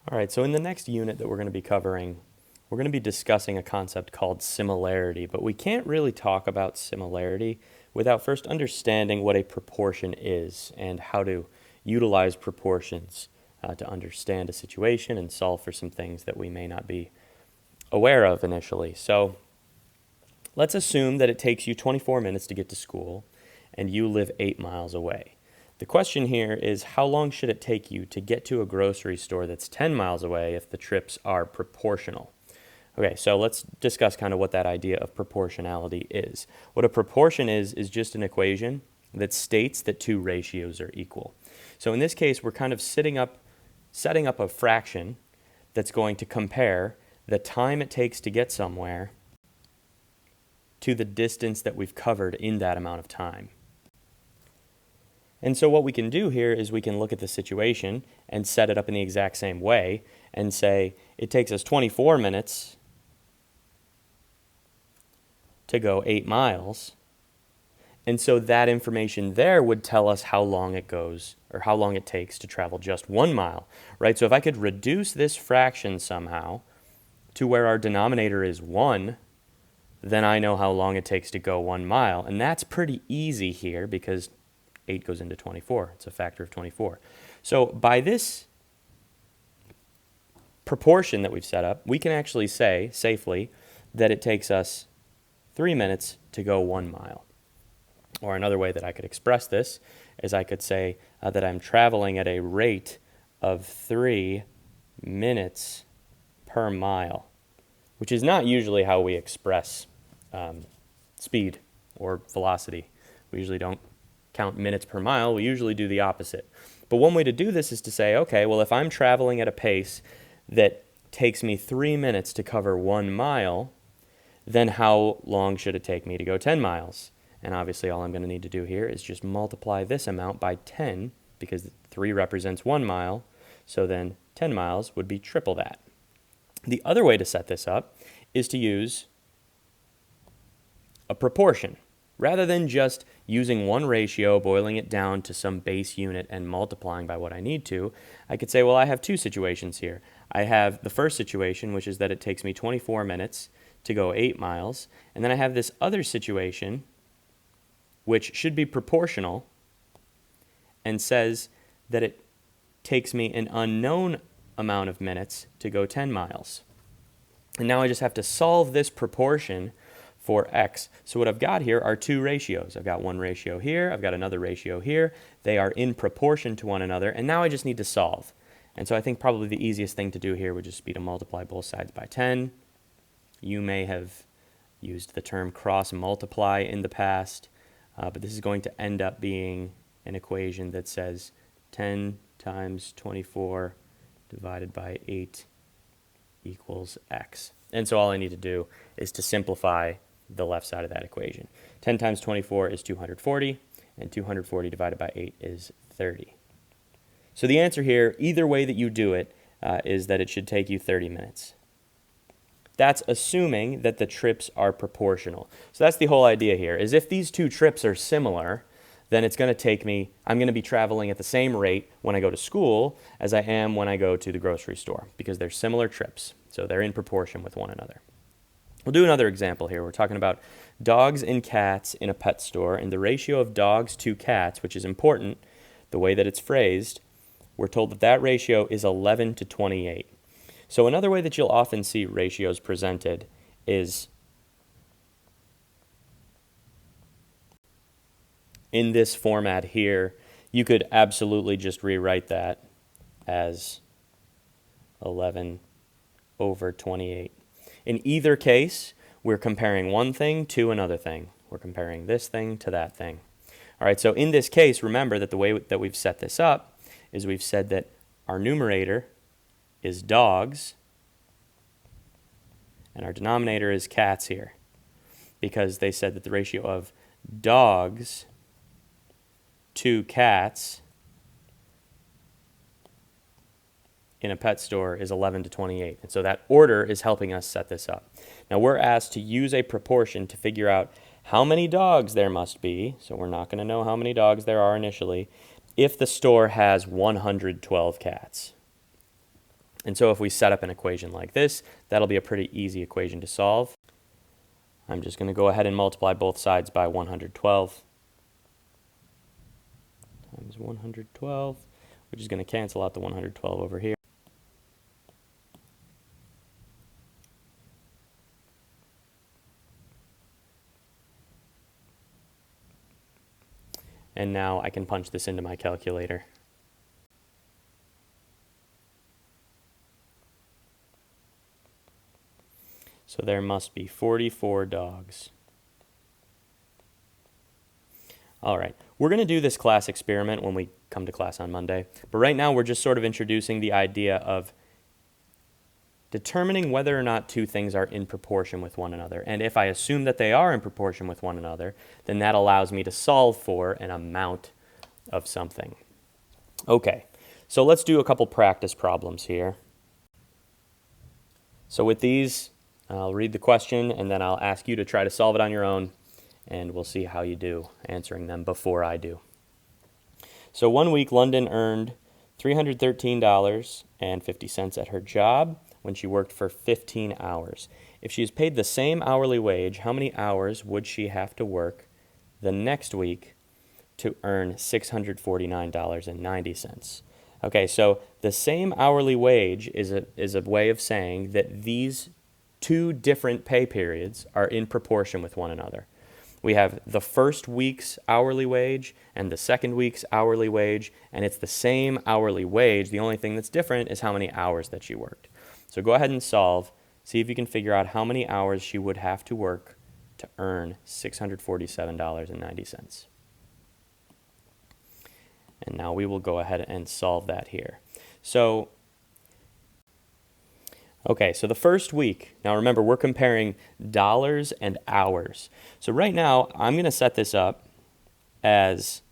All right, so in the next unit that we're going to be covering, we're going to be discussing a concept called similarity, but we can't really talk about similarity without first understanding what a proportion is and how to utilize proportions to understand a situation and solve for some things that we may not be aware of initially. So let's assume that it takes you 24 minutes to get to school and you live 8 miles away. The question here is, how long should it take you to get to a grocery store that's 10 miles away if the trips are proportional? Okay, so let's discuss kind of what that idea of proportionality is. What a proportion is just an equation that states that two ratios are equal. So in this case, we're kind of setting up a fraction that's going to compare the time it takes to get somewhere to the distance that we've covered in that amount of time. And so what we can do here is we can look at the situation and set it up in the exact same way and say it takes us 24 minutes to go 8 miles. And so that information there would tell us how long it goes or how long it takes to travel just 1 mile, right? So if I could reduce this fraction somehow to where our denominator is 1, then I know how long it takes to go 1 mile. And that's pretty easy here because 8 goes into 24. It's a factor of 24. So by this proportion that we've set up, we can actually say safely that it takes us 3 minutes to go 1 mile. Or another way that I could express this is I could say that I'm traveling at a rate of 3 minutes per mile, which is not usually how we express speed or velocity. We usually don't count minutes per mile. We usually do the opposite. But one way to do this is to say, okay, well, if I'm traveling at a pace that takes me 3 minutes to cover 1 mile, then how long should it take me to go 10 miles? And obviously all I'm going to need to do here is just multiply this amount by 10 because 3 represents 1 mile, so then 10 miles would be triple that. The other way to set this up is to use a proportion. Rather than just using one ratio, boiling it down to some base unit and multiplying by what I need to, I could say, well, I have two situations here. I have the first situation, which is that it takes me 24 minutes to go 8 miles, and then I have this other situation, which should be proportional, and says that it takes me an unknown amount of minutes to go 10 miles. And now I just have to solve this proportion for x. So what I've got here are two ratios. I've got one ratio here, I've got another ratio here. They are in proportion to one another, and now I just need to solve. And so I think probably the easiest thing to do here would just be to multiply both sides by 10. You may have used the term cross multiply in the past, but this is going to end up being an equation that says 10 times 24 divided by 8 equals x. And so all I need to do is to simplify the left side of that equation. 10 times 24 is 240, and 240 divided by 8 is 30. So the answer here, either way that you do it, is that it should take you 30 minutes. That's assuming that the trips are proportional. So that's the whole idea here, is if these two trips are similar, then it's going to take me, I'm going to be traveling at the same rate when I go to school as I am when I go to the grocery store, because they're similar trips. So they're in proportion with one another. We'll do another example here. We're talking about dogs and cats in a pet store, and the ratio of dogs to cats, which is important, the way that it's phrased, we're told that that ratio is 11 to 28. So another way that you'll often see ratios presented is in this format here. You could absolutely just rewrite that as 11 over 28. In either case, we're comparing one thing to another thing. We're comparing this thing to that thing. All right, so in this case, remember that the way that we've set this up is we've said that our numerator is dogs and our denominator is cats here, because they said that the ratio of dogs to cats in a pet store is 11 to 28. And so that order is helping us set this up. Now we're asked to use a proportion to figure out how many dogs there must be, so we're not going to know how many dogs there are initially, if the store has 112 cats. And so if we set up an equation like this, that'll be a pretty easy equation to solve. I'm just going to go ahead and multiply both sides by 112 times 112, which is going to cancel out the 112 over here. And now I can punch this into my calculator. So there must be 44 dogs. All right, we're going to do this class experiment when we come to class on Monday. But right now we're just sort of introducing the idea of determining whether or not two things are in proportion with one another. And if I assume that they are in proportion with one another, then that allows me to solve for an amount of something. Okay, so let's do a couple practice problems here. So with these, I'll read the question and then I'll ask you to try to solve it on your own, and we'll see how you do answering them before I do. So one week, London earned $313.50 at her job when she worked for 15 hours. If she is paid the same hourly wage, how many hours would she have to work the next week to earn $649.90? Okay, so the same hourly wage is a way of saying that these two different pay periods are in proportion with one another. We have the first week's hourly wage and the second week's hourly wage, and it's the same hourly wage. The only thing that's different is how many hours that she worked. So go ahead and solve. See if you can figure out how many hours she would have to work to earn $647.90. And now we will go ahead and solve that here. So the first week, now remember we're comparing dollars and hours. So right now I'm going to set this up as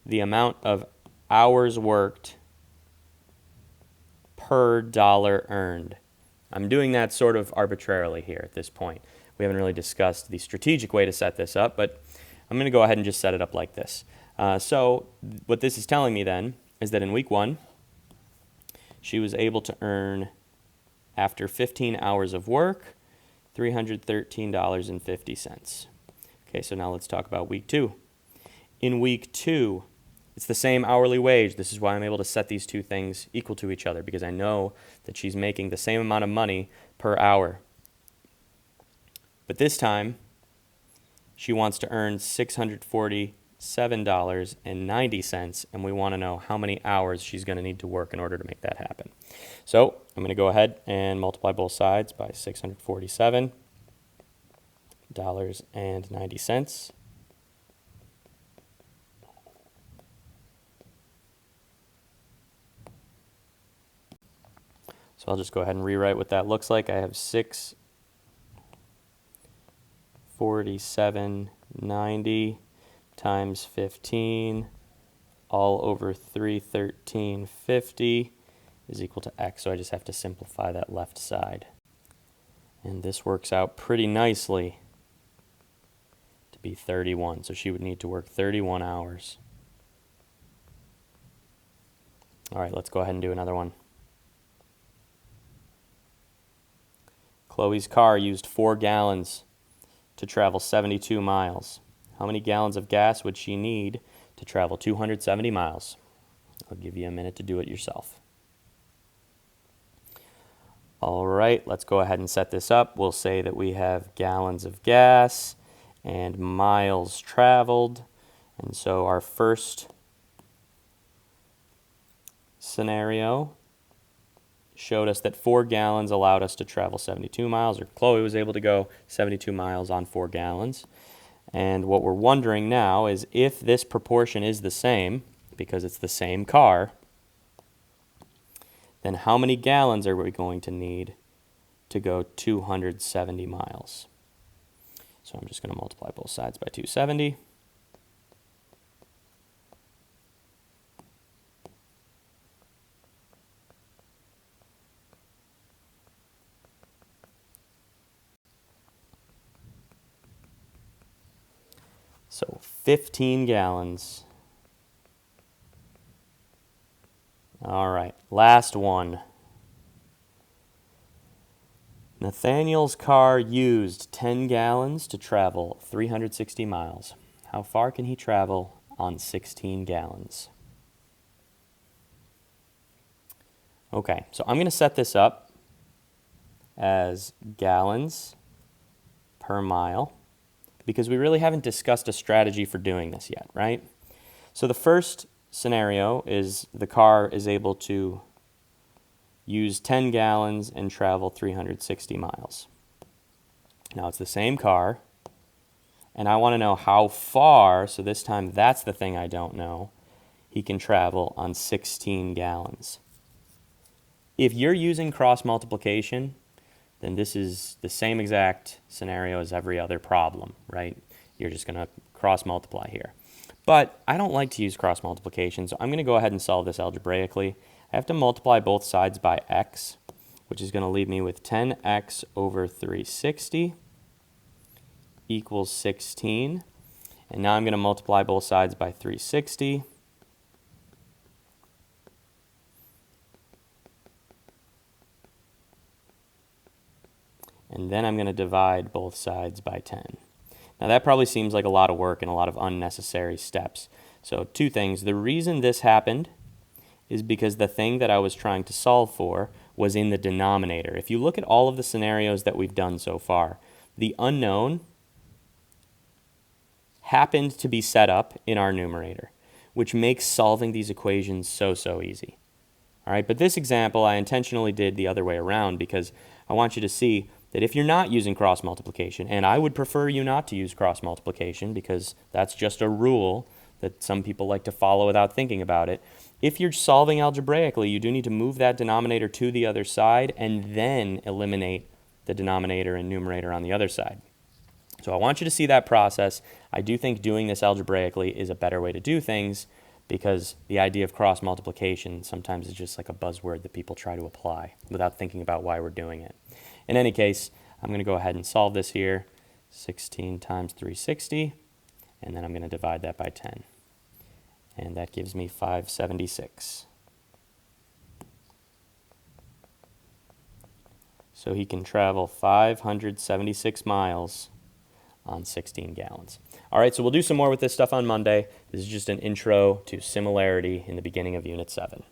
the amount of hours worked per dollar earned. I'm doing that sort of arbitrarily here at this point. We haven't really discussed the strategic way to set this up, but I'm going to go ahead and just set it up like this. So what this is telling me then is that in week 1, she was able to earn, after 15 hours of work, $313.50. Okay, so now let's talk about week 2. In week 2, it's the same hourly wage. This is why I'm able to set these two things equal to each other, because I know that she's making the same amount of money per hour. But this time, she wants to earn $647.90, and we want to know how many hours she's going to need to work in order to make that happen. So I'm going to go ahead and multiply both sides by $647.90. So I'll just go ahead and rewrite what that looks like. I have $647.90 times 15 all over 313.50 is equal to x. So I just have to simplify that left side. And this works out pretty nicely to be 31. So she would need to work 31 hours. All right, let's go ahead and do another one. Chloe's car used 4 gallons to travel 72 miles. How many gallons of gas would she need to travel 270 miles? I'll give you a minute to do it yourself. All right, let's go ahead and set this up. We'll say that we have gallons of gas and miles traveled. And so our first scenario showed us that 4 gallons allowed us to travel 72 miles, or Chloe was able to go 72 miles on 4 gallons. And what we're wondering now is if this proportion is the same, because it's the same car, then how many gallons are we going to need to go 270 miles? So I'm just going to multiply both sides by 270. So 15 gallons. All right, last one. Nathaniel's car used 10 gallons to travel 360 miles. How far can he travel on 16 gallons? Okay, so I'm going to set this up as gallons per mile because we really haven't discussed a strategy for doing this yet, right? So the first scenario is the car is able to use 10 gallons and travel 360 miles. Now it's the same car, and I want to know how far, so this time that's the thing I don't know, he can travel on 16 gallons. If you're using cross multiplication, then this is the same exact scenario as every other problem, right? You're just going to cross multiply here. But I don't like to use cross multiplication, so I'm going to go ahead and solve this algebraically. I have to multiply both sides by x, which is going to leave me with 10x over 360 equals 16. And now I'm going to multiply both sides by 360. And then I'm going to divide both sides by 10. Now that probably seems like a lot of work and a lot of unnecessary steps. So two things. The reason this happened is because the thing that I was trying to solve for was in the denominator. If you look at all of the scenarios that we've done so far, the unknown happened to be set up in our numerator, which makes solving these equations so easy. All right, but this example I intentionally did the other way around because I want you to see that if you're not using cross multiplication, and I would prefer you not to use cross multiplication because that's just a rule that some people like to follow without thinking about it. If you're solving algebraically, you do need to move that denominator to the other side and then eliminate the denominator and numerator on the other side. So I want you to see that process. I do think doing this algebraically is a better way to do things because the idea of cross multiplication sometimes is just like a buzzword that people try to apply without thinking about why we're doing it. In any case, I'm going to go ahead and solve this here. 16 times 360, and then I'm going to divide that by 10. And that gives me 576. So he can travel 576 miles on 16 gallons. All right, so we'll do some more with this stuff on Monday. This is just an intro to similarity in the beginning of Unit 7.